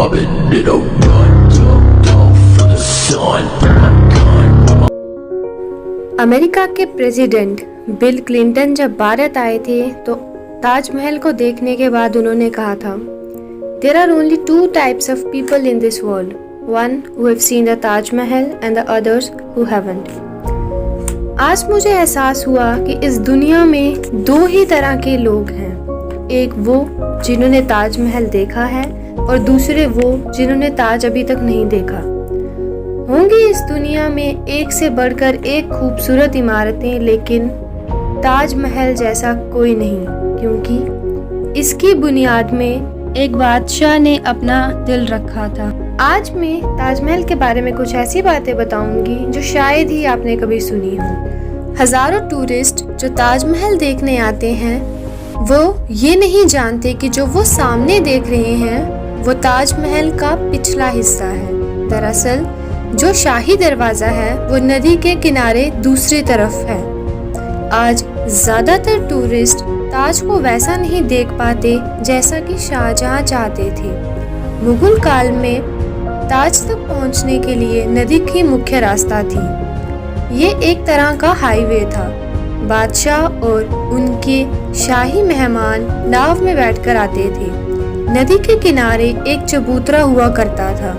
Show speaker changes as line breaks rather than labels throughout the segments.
I've been in a rut, ducked off for the sun.
America के president bill Clinton जब भारत आए थे तो ताजमहल को देखने के बाद उन्होंने कहा था, There are only two types of people in this world, one who have seen the Taj Mahal and the others who haven't. आज मुझे एहसास हुआ कि इस दुनिया में दो ही तरह के लोग हैं, एक वो जिन्होंने ताजमहल देखा है और दूसरे वो जिन्होंने ताज अभी तक नहीं देखा। होंगी इस दुनिया में एक से बढ़कर एक खूबसूरत इमारतें, लेकिन ताजमहल जैसा कोई नहीं, क्योंकि इसकी बुनियाद में एक बादशाह ने अपना दिल रखा था। आज मैं ताजमहल के बारे में कुछ ऐसी बातें बताऊंगी जो शायद ही आपने कभी सुनी हो। हजारों टूरिस्ट जो ताजमहल देखने आते हैं वो ये नहीं जानते कि जो वो सामने देख रहे हैं वो ताजमहल का पिछला हिस्सा है। दरअसल जो शाही दरवाजा है वो नदी के किनारे दूसरी तरफ है। आज ज्यादातर टूरिस्ट ताज को वैसा नहीं देख पाते जैसा कि शाहजहां चाहते थे। मुगल काल में ताज तक पहुंचने के लिए नदी की मुख्य रास्ता थी। ये एक तरह का हाईवे था। बादशाह और उनके शाही मेहमान नाव में बैठकर आते थे। नदी के किनारे एक चबूतरा हुआ करता था।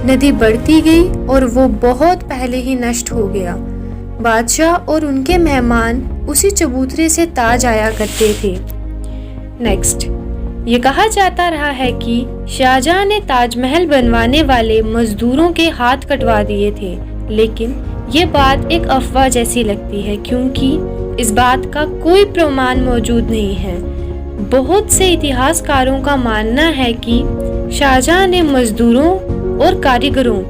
नदी बढ़ती गई और वो बहुत पहले ही नष्ट हो गया। बादशाह और उनके मेहमान उसी चबूतरे से ताज आया करते थे। नेक्स्ट, ये कहा जाता रहा है कि शाहजहां ने ताजमहल बनवाने वाले मजदूरों के हाथ कटवा दिए थे, लेकिन ये बात एक अफवाह जैसी लगती है क्योंकि इस बात का कोई प्रमाण मौजूद नहीं है। बहुत से इतिहासकारों का मानना है कि शाहजहां ने मजदूरों और कारीगरों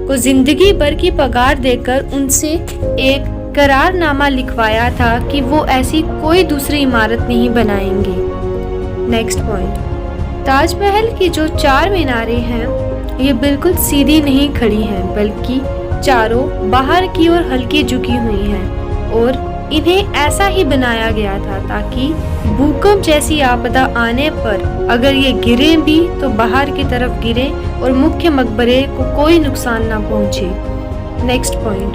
को जिंदगी भर की पगार देकर उनसे एक करारनामा लिखवाया था कि वो ऐसी कोई दूसरी इमारत नहीं बनाएंगे। नेक्स्ट पॉइंट, ताजमहल की जो चार मीनारें हैं ये बिल्कुल सीधी नहीं खड़ी हैं, बल्कि चारों बाहर की ओर हल्की झुकी हुई हैं और इन्हें ऐसा ही बनाया गया था ताकि भूकंप जैसी आपदा आने पर अगर ये गिरे भी तो बाहर की तरफ गिरे और मुख्य मकबरे को कोई नुकसान ना पहुंचे। नेक्स्ट पॉइंट,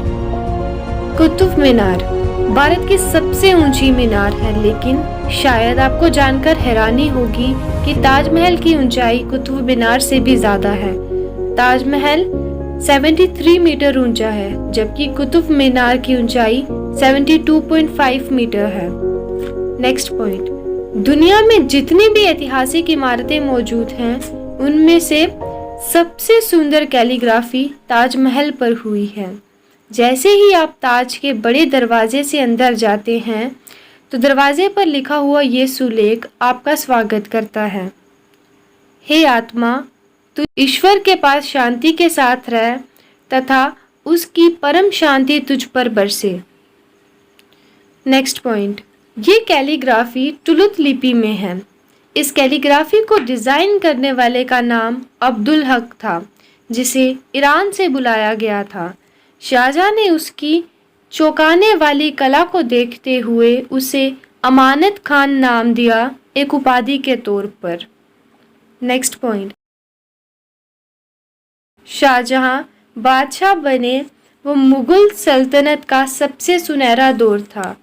कुतुब मीनार भारत की सबसे ऊंची मीनार है, लेकिन शायद आपको जानकर हैरानी होगी कि ताजमहल की ऊंचाई कुतुब मीनार से भी ज्यादा है। ताजमहल 73 मीटर ऊंचा है, जबकि कुतुब मीनार की ऊंचाई 72.5 मीटर है। नेक्स्ट पॉइंट, दुनिया में जितनी भी ऐतिहासिक इमारतें मौजूद हैं उनमें से सबसे सुंदर कैलीग्राफी ताजमहल पर हुई है। जैसे ही आप ताज के बड़े दरवाजे से अंदर जाते हैं तो दरवाजे पर लिखा हुआ ये सुलेख आपका स्वागत करता है, हे आत्मा, तू ईश्वर के पास शांति के साथ रह तथा उसकी परम शांति तुझ पर बरसे। नेक्स्ट पॉइंट, ये कैलीग्राफी टुलुत लिपि में है। इस कैलीग्राफी को डिजाइन करने वाले का नाम अब्दुल हक था, जिसे ईरान से बुलाया गया था। शाहजहां ने उसकी चौंकाने वाली कला को देखते हुए उसे अमानत खान नाम दिया, एक उपाधि के तौर पर। नेक्स्ट पॉइंट, शाहजहां बादशाह बने वो मुगल सल्तनत का सबसे सुनहरा दौर था।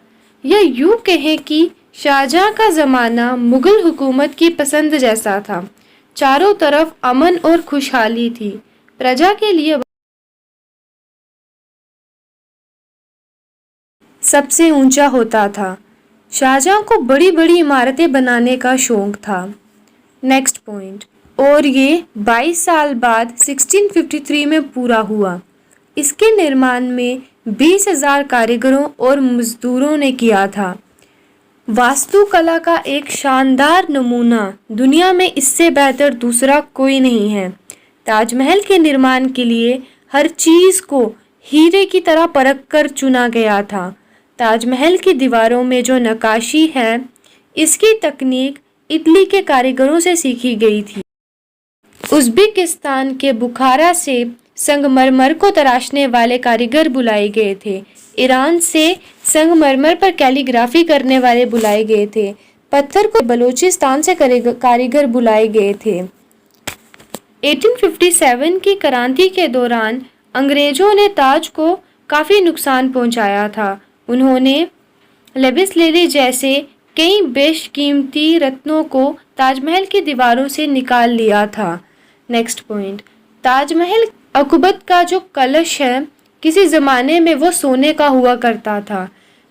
यह यूं कहें कि शाहजहां का ज़माना मुगल हुकूमत की पसंद जैसा था। चारों तरफ अमन और खुशहाली थी। प्रजा के लिए सबसे ऊंचा होता था। शाहजहां को बड़ी बड़ी इमारतें बनाने का शौक था। नेक्स्ट पॉइंट, और ये 22 साल बाद 1653 में पूरा हुआ। इसके निर्माण में 20,000 कारीगरों और मजदूरों ने किया था। वास्तुकला का एक शानदार नमूना, दुनिया में इससे बेहतर दूसरा कोई नहीं है। ताजमहल के निर्माण के लिए हर चीज़ को हीरे की तरह परख कर चुना गया था। ताजमहल की दीवारों में जो नक्काशी है इसकी तकनीक इटली के कारीगरों से सीखी गई थी। उज़्बेकिस्तान के बुखारा से संगमरमर को तराशने वाले कारीगर बुलाए गए थे। ईरान से संगमरमर पर कैलीग्राफी करने वाले बुलाए गए थे। पत्थर को बलूचिस्तान से कारीगर बुलाए गए थे। 1857 की क्रांति के दौरान अंग्रेजों ने ताज को काफ़ी नुकसान पहुंचाया था। उन्होंने लेबिस लिली जैसे कई बेशकीमती रत्नों को ताजमहल की दीवारों से निकाल लिया था। नेक्स्ट पॉइंट, ताजमहल अकुबत का जो कलश है, किसी ज़माने में वो सोने का हुआ करता था।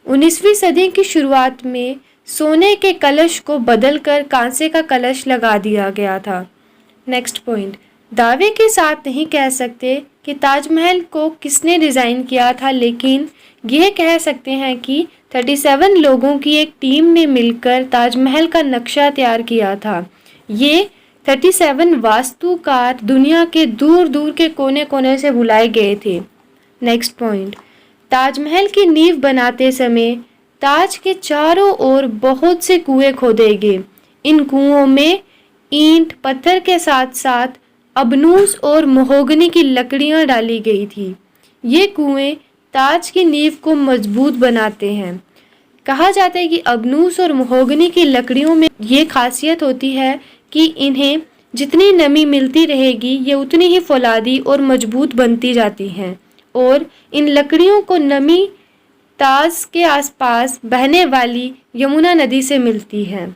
19वीं सदी की शुरुआत में सोने के कलश को बदलकर कांसे का कलश लगा दिया गया था। नेक्स्ट पॉइंट, दावे के साथ नहीं कह सकते कि ताजमहल को किसने डिज़ाइन किया था, लेकिन यह कह सकते हैं कि 37 लोगों की एक टीम ने मिलकर ताजमहल का नक्शा तैयार किया था। ये 37 वास्तुकार दुनिया के दूर दूर के कोने कोने से बुलाए गए थे। नेक्स्ट पॉइंट, ताजमहल की नींव बनाते समय ताज के चारों ओर बहुत से कुएं खोदे गए। इन कुओं में ईंट पत्थर के साथ साथ अबनूस और महोगनी की लकड़ियां डाली गई थी। ये कुएं ताज की नींव को मजबूत बनाते हैं। कहा जाता है कि अबनूस और महोगनी की लकड़ियों में ये खासियत होती है कि इन्हें जितनी नमी मिलती रहेगी ये उतनी ही फौलादी और मजबूत बनती जाती हैं, और इन लकड़ियों को नमी ताज के आसपास बहने वाली यमुना नदी से मिलती है।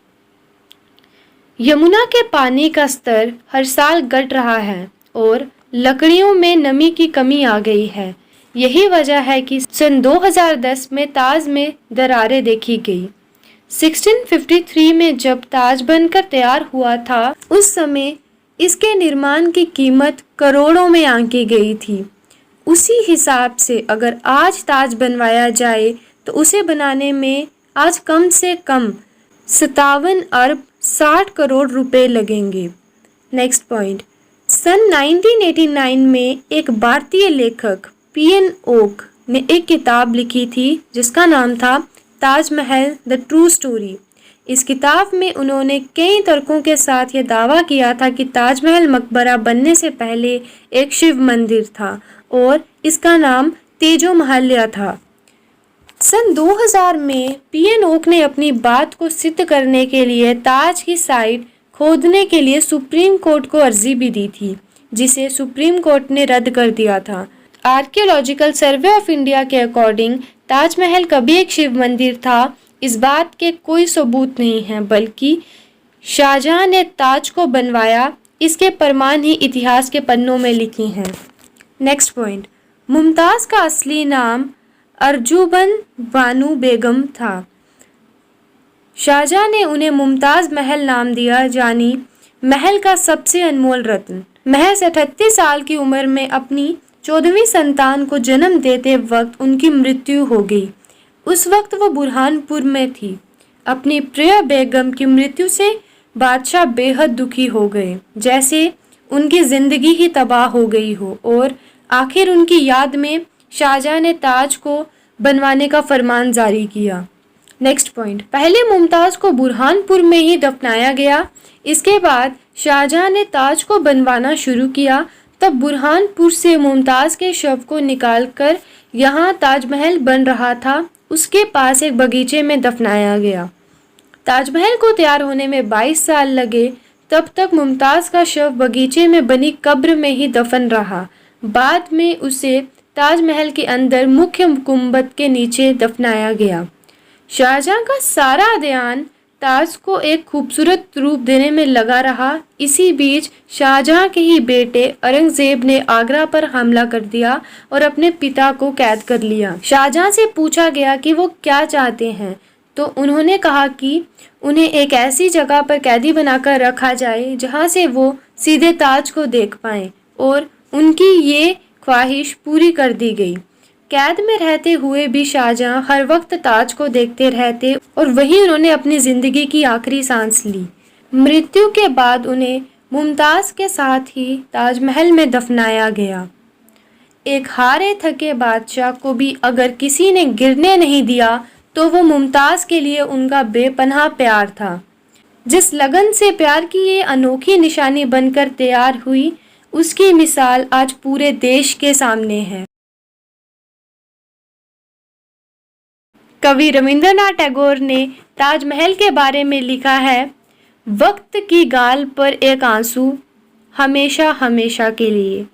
यमुना के पानी का स्तर हर साल घट रहा है और लकड़ियों में नमी की कमी आ गई है। यही वजह है कि सन 2010 में ताज में दरारें देखी गई। 1653 में जब ताज बनकर तैयार हुआ था, उस समय इसके निर्माण की कीमत करोड़ों में आंकी गई थी। उसी हिसाब से अगर आज ताज बनवाया जाए तो उसे बनाने में आज कम से कम 57 अरब 60 करोड़ रुपए लगेंगे। नेक्स्ट पॉइंट, सन 1989 में एक भारतीय लेखक पीएन ओक ने एक किताब लिखी थी जिसका नाम था ताजमहल द ट्रू स्टोरी। इस किताब में उन्होंने कई तर्कों के साथ यह दावा किया था कि ताजमहल मकबरा बनने से पहले एक शिव मंदिर था और इसका नाम तेजो महल्या था। सन 2000 में पीएन ओक ने अपनी बात को सिद्ध करने के लिए ताज की साइट खोदने के लिए सुप्रीम कोर्ट को अर्जी भी दी थी, जिसे सुप्रीम कोर्ट ने रद्द कर दिया था। आर्कियोलॉजिकल सर्वे ऑफ इंडिया के अकॉर्डिंग ताजमहल कभी एक शिव मंदिर था, इस बात के कोई सबूत नहीं है, बल्कि शाहजहां ने ताज को बनवाया, इसके प्रमाण ही इतिहास के पन्नों में लिखी हैं। नेक्स्ट पॉइंट, मुमताज़ का असली नाम अर्जुबन बानू बेगम था। शाहजहां ने उन्हें मुमताज़ महल नाम दिया, यानी महल का सबसे अनमोल रत्न। महज 38 साल की उम्र में अपनी 14वीं संतान को जन्म देते वक्त उनकी मृत्यु हो गई। उस वक्त वो बुरहानपुर में थी। अपनी प्रिय बेगम की मृत्यु से बादशाह बेहद दुखी हो गए, जैसे उनकी जिंदगी ही तबाह हो गई हो, और आखिर उनकी याद में शाहजहां ने ताज को बनवाने का फरमान जारी किया। नेक्स्ट पॉइंट, पहले मुमताज़ को बुरहानपुर में ही दफनाया गया। इसके बाद शाहजहां ने ताज को बनवाना शुरू किया। तब बुरहानपुर से मुमताज़ के शव को निकालकर यहाँ ताजमहल बन रहा था, उसके पास एक बगीचे में दफनाया गया। ताजमहल को तैयार होने में 22 साल लगे। तब तक मुमताज़ का शव बगीचे में बनी कब्र में ही दफन रहा। बाद में उसे ताजमहल के अंदर मुख्य गुंबद के नीचे दफनाया गया। शाहजहां का सारा ध्यान ताज को एक खूबसूरत रूप देने में लगा रहा। इसी बीच शाहजहां के ही बेटे औरंगजेब ने आगरा पर हमला कर दिया और अपने पिता को कैद कर लिया। शाहजहां से पूछा गया कि वो क्या चाहते हैं, तो उन्होंने कहा कि उन्हें एक ऐसी जगह पर कैदी बनाकर रखा जाए जहां से वो सीधे ताज को देख पाएं, और उनकी ये ख्वाहिश पूरी कर दी गई। कैद में रहते हुए भी शाहजहां हर वक्त ताज को देखते रहते और वहीं उन्होंने अपनी जिंदगी की आखिरी सांस ली। मृत्यु के बाद उन्हें मुमताज़ के साथ ही ताजमहल में दफनाया गया। एक हारे थके बादशाह को भी अगर किसी ने गिरने नहीं दिया तो वो मुमताज़ के लिए उनका बेपनाह प्यार था। जिस लगन से प्यार की ये अनोखी निशानी बनकर तैयार हुई, उसकी मिसाल आज पूरे देश के सामने है। कवि रविंद्रनाथ टैगोर ने ताजमहल के बारे में लिखा है, वक्त की गाल पर एक आंसू, हमेशा हमेशा के लिए।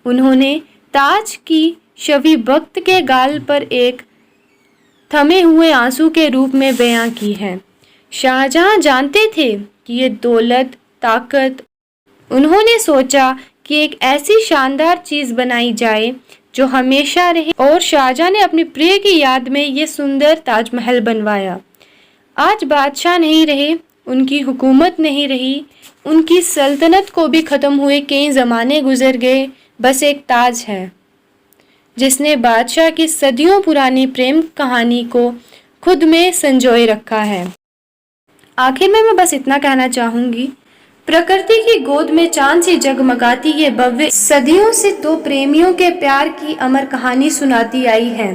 उन्होंने ताज की छवि वक्त के गाल पर एक थमे हुए आंसू के रूप में बयां की है। शाहजहां जानते थे कि ये दौलत, ताकत, उन्होंने सोचा कि एक ऐसी शानदार चीज़ बनाई जाए जो हमेशा रहे, और शाहजहां ने अपनी प्रिय की याद में ये सुंदर ताजमहल बनवाया। आज बादशाह नहीं रहे, उनकी हुकूमत नहीं रही, उनकी सल्तनत को भी ख़त्म हुए कई ज़माने गुजर गए, बस एक ताज है जिसने बादशाह की सदियों पुरानी प्रेम कहानी को खुद में संजोए रखा है। आखिर में मैं बस इतना कहना चाहूँगी, प्रकृति की गोद में चांद सी जगमगाती ये भव्य सदियों से दो प्रेमियों के प्यार की अमर कहानी सुनाती आई है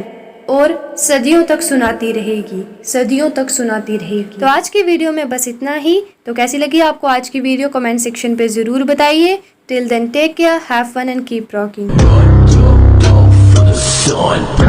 और सदियों तक सुनाती रहेगी, सदियों तक सुनाती रहेगी। तो आज की वीडियो में बस इतना ही। तो कैसी लगी आपको आज की वीडियो कमेंट सेक्शन पे ज़रूर बताइए। Till then take care, have fun and keep rocking.
Sun.